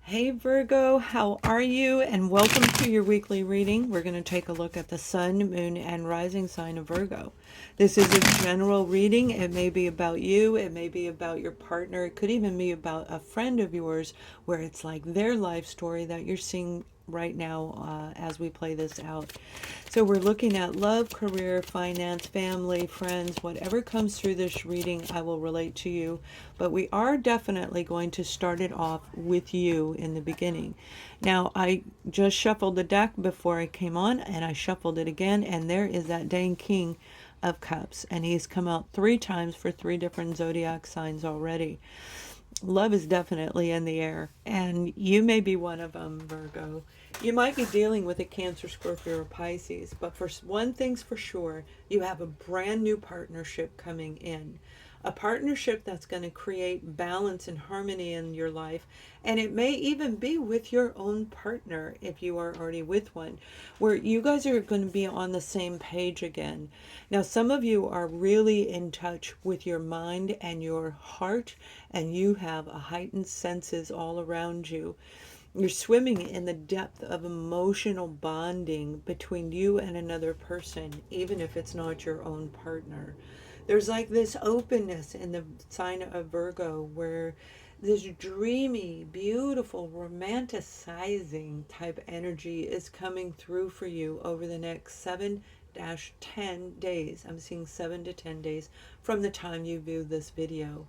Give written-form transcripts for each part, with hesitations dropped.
Hey Virgo, how are you? And welcome to your weekly reading. We're going to take a look at the sun, moon, and rising sign of Virgo. This is a general reading. It may be about you, it may be about your partner, it could even be about a friend of yours where it's like their life story that you're seeing right now as we play this out. So we're looking at love, career, finance, family, friends, whatever comes through this reading, I will relate to you. But we are definitely going to start it off with you in the beginning. Now, I just shuffled the deck before I came on, and I shuffled it again, and there is that dang King of Cups, and he's come out 3 times for 3 different zodiac signs already. Love is definitely in the air, and you may be one of them, Virgo. You might be dealing with a Cancer, Scorpio, or Pisces, but for one thing's for sure, you have a brand new partnership coming in. A partnership that's going to create balance and harmony in your life. And it may even be with your own partner if you are already with one, where you guys are going to be on the same page again. Now, some of you are really in touch with your mind and your heart, and you have a heightened senses all around you. You're swimming in the depth of emotional bonding between you and another person, even if it's not your own partner. There's like this openness in the sign of Virgo where this dreamy, beautiful, romanticizing type energy is coming through for you over the next 7-10 days. I'm seeing 7 to 10 days from the time you view this video.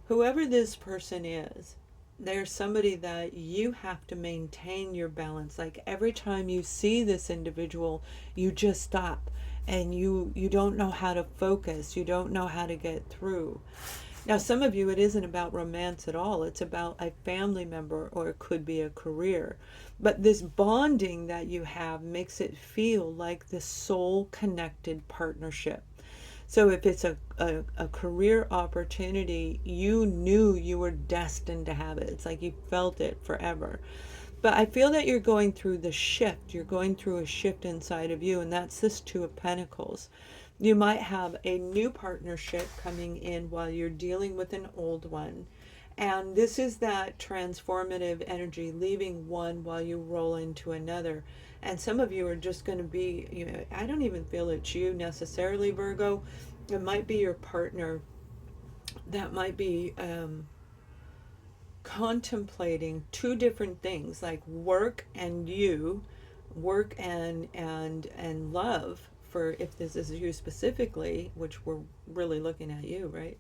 Whoever this person is, there's somebody that you have to maintain your balance. Like every time you see this individual, you just stop and you don't know how to focus. You don't know how to get through. Now, some of you, it isn't about romance at all. It's about a family member, or it could be a career. But this bonding that you have makes it feel like this soul-connected partnership. So if it's a career opportunity, you knew you were destined to have it. It's like you felt it forever. But I feel that you're going through the shift. You're going through a shift inside of you, and that's this Two of Pentacles. You might have a new partnership coming in while you're dealing with an old one. And this is that transformative energy, leaving one while you roll into another. And some of you are just going to be, I don't even feel it's you necessarily, Virgo. It might be your partner that might be contemplating two different things, like work and you, work and love, for if this is you specifically, which we're really looking at you, right?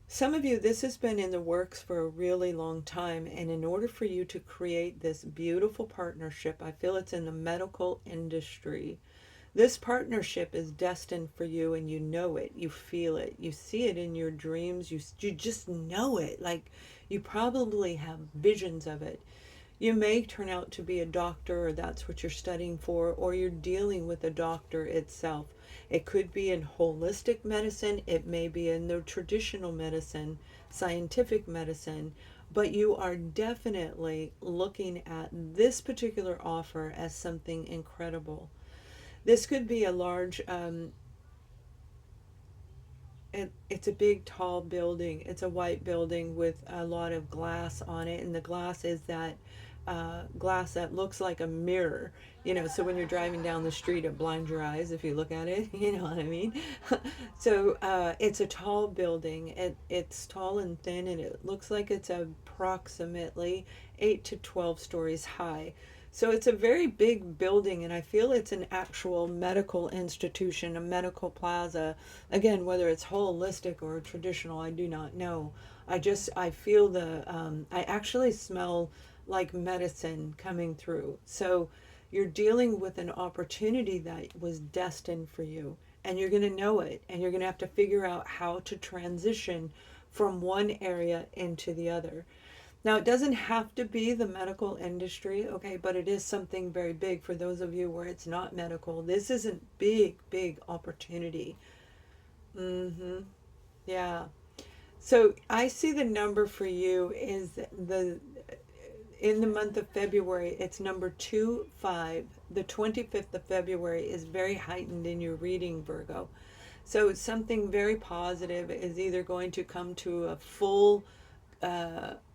Some of you, this has been in the works for a really long time, and in order for you to create this beautiful partnership, I feel it's in the medical industry. This partnership is destined for you, and you know it, you feel it, you see it in your dreams, you just know it, like you probably have visions of it. You may turn out to be a doctor, or that's what you're studying for, or you're dealing with a doctor itself. It could be in holistic medicine, it may be in the traditional medicine, scientific medicine, but you are definitely looking at this particular offer as something incredible. This could be a large, it's a big tall building. It's a white building with a lot of glass on it, and the glass is that glass that looks like a mirror, so when you're driving down the street it blinds your eyes if you look at it, you know what I mean. So it's a tall building. It's tall and thin, and it looks like it's approximately 8 to 12 stories high. So it's a very big building, and I feel it's an actual medical institution, a medical plaza. Again, whether it's holistic or traditional, I do not know. I feel I actually smell like medicine coming through. So you're dealing with an opportunity that was destined for you, and you're going to know it, and you're going to have to figure out how to transition from one area into the other. Now, it doesn't have to be the medical industry, okay, but it is something very big. For those of you where it's not medical, this is a big, big opportunity. Yeah. So I see the number for you is in the month of February, it's number 25. The 25th of February is very heightened in your reading, Virgo. So something very positive is either going to come to a full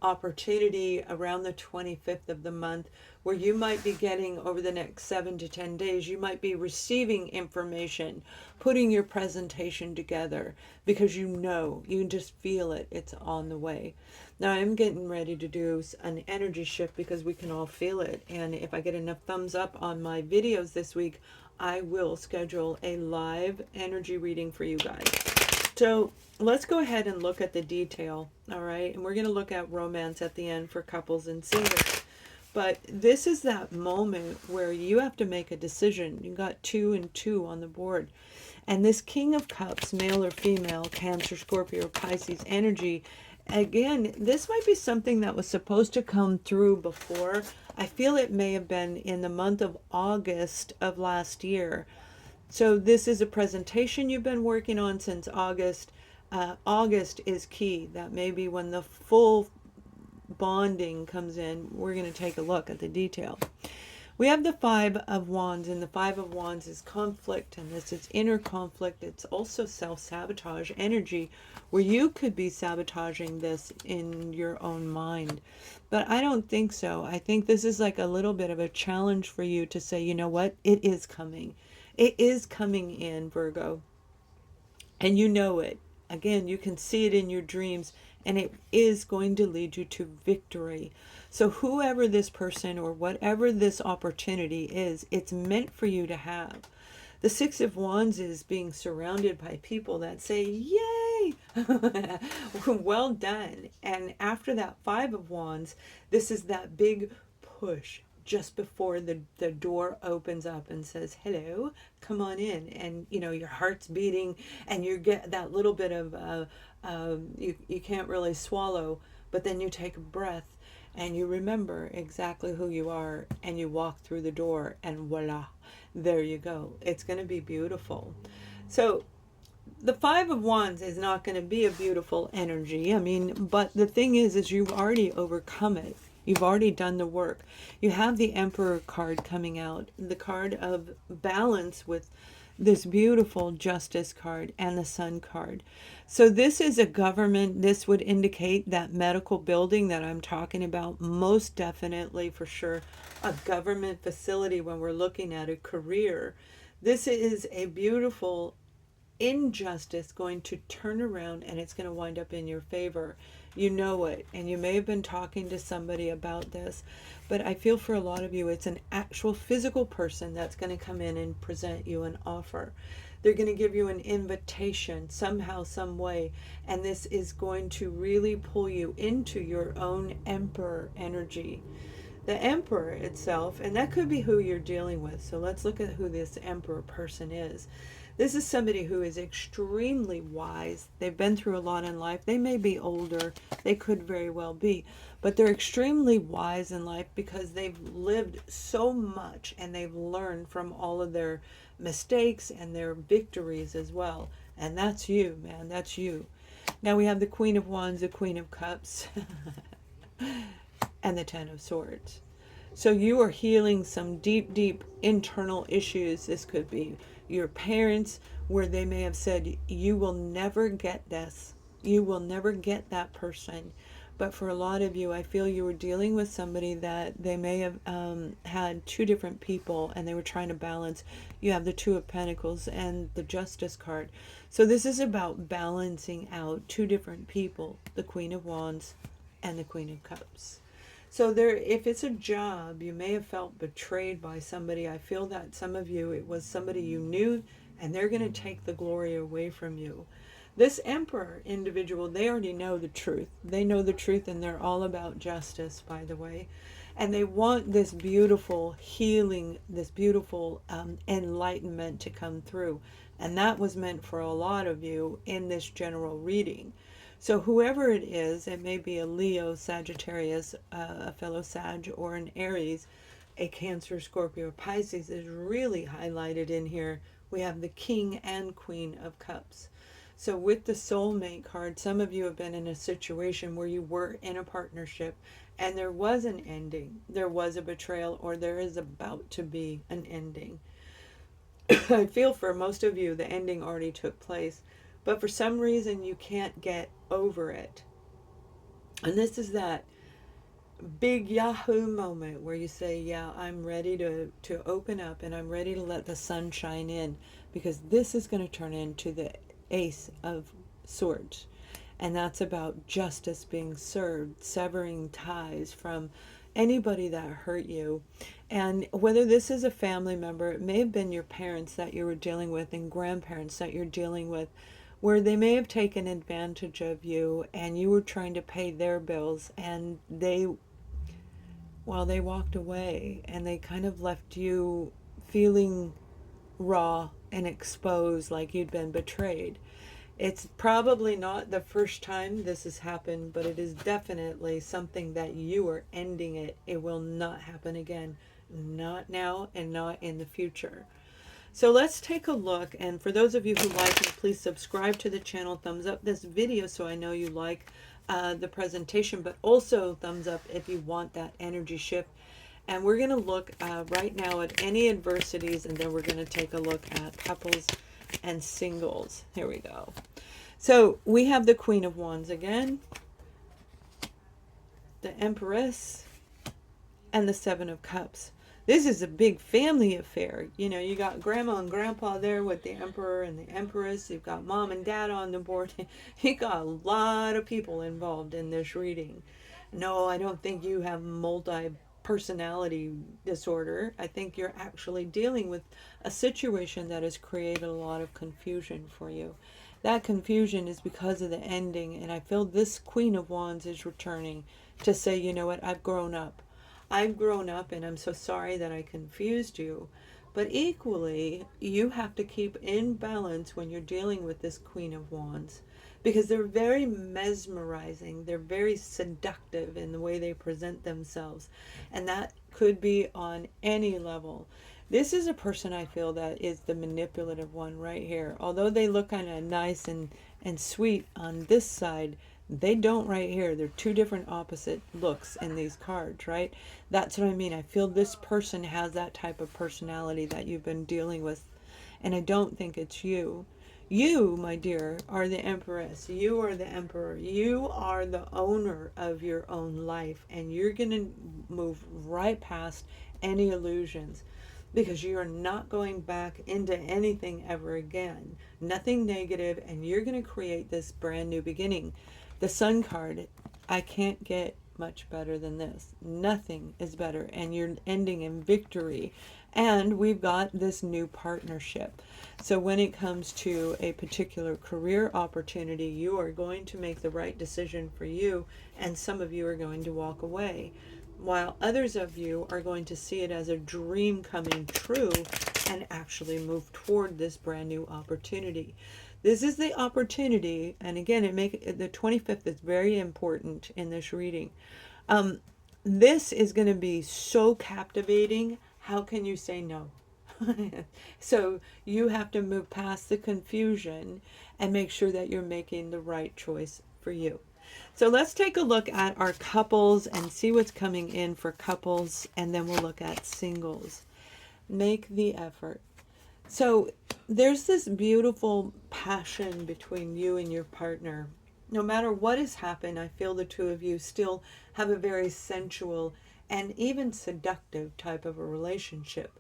opportunity around the 25th of the month where you might be getting, over the next 7 to 10 days, you might be receiving information, putting your presentation together, because you know, you can just feel it, it's on the way. Now I'm getting ready to do an energy shift because we can all feel it, and if I get enough thumbs up on my videos this week, I will schedule a live energy reading for you guys. So let's go ahead and look at the detail, all right? And we're going to look at romance at the end for couples and singles. But this is that moment where you have to make a decision. You got 2 and 2 on the board. And this King of Cups, male or female, Cancer, Scorpio, or Pisces energy, again, this might be something that was supposed to come through before. I feel it may have been in the month of August of last year. So this is a presentation you've been working on since August. August is key. That may be when the full bonding comes in. We're going to take a look at the detail. We have the 5 of Wands, and the 5 of Wands is conflict, and this is inner conflict. It's also self-sabotage energy, where you could be sabotaging this in your own mind. But I don't think so. I think this is like a little bit of a challenge for you to say, you know what, it is coming. It is coming in, Virgo, and you know it. Again, you can see it in your dreams, and it is going to lead you to victory. So whoever this person or whatever this opportunity is, it's meant for you to have. The 6 of Wands is being surrounded by people that say, yay, well done. And after that 5 of Wands, this is that big push just before the door opens up and says, hello, come on in. And, you know, your heart's beating, and you get that little bit of, you can't really swallow, but then you take a breath and you remember exactly who you are, and you walk through the door, and voila, there you go. It's going to be beautiful. So the 5 of Wands is not going to be a beautiful energy. I mean, but the thing is you've already overcome it. You've already done the work. You have the Emperor card coming out, the card of balance with this beautiful Justice card and the Sun card. So this is a government. This would indicate that medical building that I'm talking about, most definitely for sure a government facility when we're looking at a career. This is a beautiful injustice going to turn around, and it's going to wind up in your favor. You know it, and you may have been talking to somebody about this, but I feel for a lot of you it's an actual physical person that's going to come in and present you an offer. They're going to give you an invitation somehow, some way, and this is going to really pull you into your own Emperor energy. The Emperor itself, and that could be who you're dealing with. So let's look at who this Emperor person is. This is somebody who is extremely wise. They've been through a lot in life. They may be older. They could very well be. But they're extremely wise in life because they've lived so much, and they've learned from all of their mistakes and their victories as well. And that's you, man. That's you. Now we have the Queen of Wands, the Queen of Cups, and the 10 of Swords. So you are healing some deep, deep internal issues. This could be your parents, where they may have said, you will never get this. You will never get that person. But for a lot of you, I feel you were dealing with somebody that they may have had 2 different people, and they were trying to balance. You have the 2 of Pentacles and the Justice card. So this is about balancing out 2 different people, the Queen of Wands and the Queen of Cups. So there, if it's a job, you may have felt betrayed by somebody. I feel that some of you, it was somebody you knew, and they're going to take the glory away from you. This Emperor individual, they already know the truth. They know the truth, and they're all about justice, by the way. And they want this beautiful healing, this beautiful enlightenment to come through. And that was meant for a lot of you in this general reading. So whoever it is, it may be a Leo, Sagittarius, a fellow Sag, or an Aries, a Cancer, Scorpio, or Pisces is really highlighted in here. We have the King and Queen of Cups. So with the soulmate card, some of you have been in a situation where you were in a partnership and there was an ending. There was a betrayal, or there is about to be an ending. I feel for most of you, the ending already took place. But for some reason, you can't get over it. And this is that big Yahoo moment where you say, yeah, I'm ready to open up, and I'm ready to let the sun shine in, because this is going to turn into the Ace of Swords. And that's about justice being served, severing ties from anybody that hurt you. And whether this is a family member, it may have been your parents that you were dealing with, and grandparents that you're dealing with, where they may have taken advantage of you and you were trying to pay their bills, and they walked away and they kind of left you feeling raw and exposed, like you'd been betrayed. It's probably not the first time this has happened, but it is definitely something that you are ending it. It will not happen again. Not now and not in the future. So let's take a look. And for those of you who like me, please subscribe to the channel. Thumbs up this video so I know you like the presentation, but also thumbs up if you want that energy shift. And we're going to look right now at any adversities, and then we're going to take a look at couples and singles. Here we go. So we have the Queen of Wands again, the Empress, and the Seven of Cups. This is a big family affair. You know, you got grandma and grandpa there with the Emperor and the Empress. You've got mom and dad on the board. You got a lot of people involved in this reading. No, I don't think you have multi-personality disorder. I think you're actually dealing with a situation that has created a lot of confusion for you. That confusion is because of the ending, and I feel this Queen of Wands is returning to say, you know what, I've grown up. I've grown up, and I'm so sorry that I confused you. But equally, you have to keep in balance when you're dealing with this Queen of Wands, because they're very mesmerizing. They're very seductive in the way they present themselves. And that could be on any level. This is a person I feel that is the manipulative one right here. Although they look kind of nice and sweet on this side, they don't right here. They're two different opposite looks in these cards, right? That's what I mean. I feel this person has that type of personality that you've been dealing with, and I don't think it's you. You, my dear, are the Empress. You are the Emperor. You are the owner of your own life, and you're going to move right past any illusions, because you are not going back into anything ever again. Nothing negative, and you're going to create this brand new beginning. The Sun card, I can't get much better than this. Nothing is better, and you're ending in victory. And we've got this new partnership. So when it comes to a particular career opportunity, you are going to make the right decision for you, and some of you are going to walk away, while others of you are going to see it as a dream coming true and actually move toward this brand new opportunity. This is the opportunity, and again, the 25th is very important in this reading. This is going to be so captivating. How can you say no? So you have to move past the confusion and make sure that you're making the right choice for you. So let's take a look at our couples and see what's coming in for couples, and then we'll look at singles. Make the effort. So there's this beautiful passion between you and your partner. No matter what has happened, I feel the two of you still have a very sensual and even seductive type of a relationship.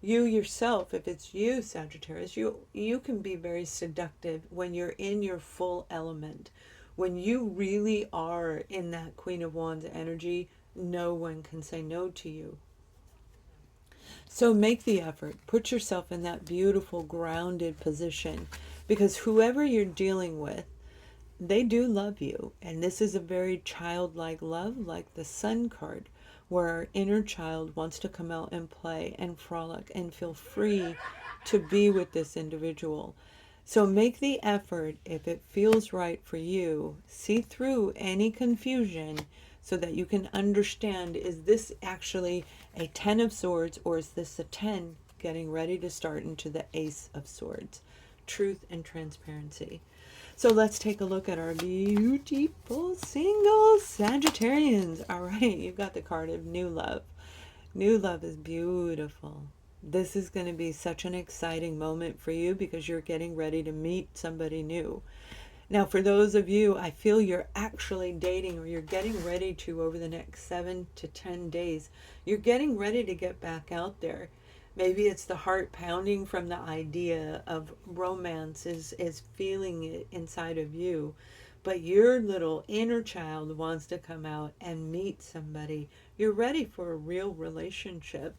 You yourself, if it's you, Sagittarius, you can be very seductive when you're in your full element. When you really are in that Queen of Wands energy, no one can say no to you. So make the effort. Put yourself in that beautiful grounded position, because whoever you're dealing with, they do love you. And this is a very childlike love, like the Sun card, where our inner child wants to come out and play and frolic and feel free to be with this individual. So make the effort. If it feels right for you, see through any confusion so that you can understand, is this actually a 10 of Swords, or is this a 10 getting ready to start into the Ace of Swords? Truth and transparency. So let's take a look at our beautiful single Sagittarians. All right, you've got the card of new love. New love is beautiful. This is going to be such an exciting moment for you, because you're getting ready to meet somebody new. Now, for those of you, I feel you're actually dating, or you're getting ready to over the next 7 to 10 days. You're getting ready to get back out there. Maybe it's the heart pounding from the idea of romance is feeling it inside of you. But your little inner child wants to come out and meet somebody. You're ready for a real relationship.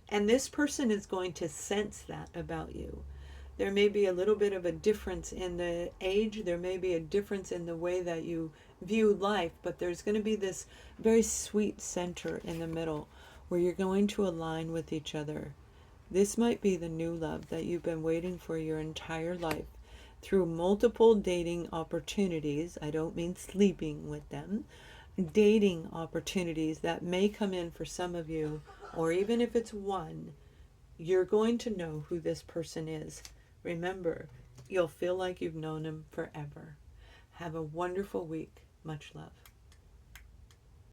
And this person is going to sense that about you. There may be a little bit of a difference in the age. There may be a difference in the way that you view life, but there's going to be this very sweet center in the middle where you're going to align with each other. This might be the new love that you've been waiting for your entire life. Through multiple dating opportunities, I don't mean sleeping with them, dating opportunities that may come in for some of you, or even if it's one, you're going to know who this person is. Remember, you'll feel like you've known him forever. Have a wonderful week. Much love.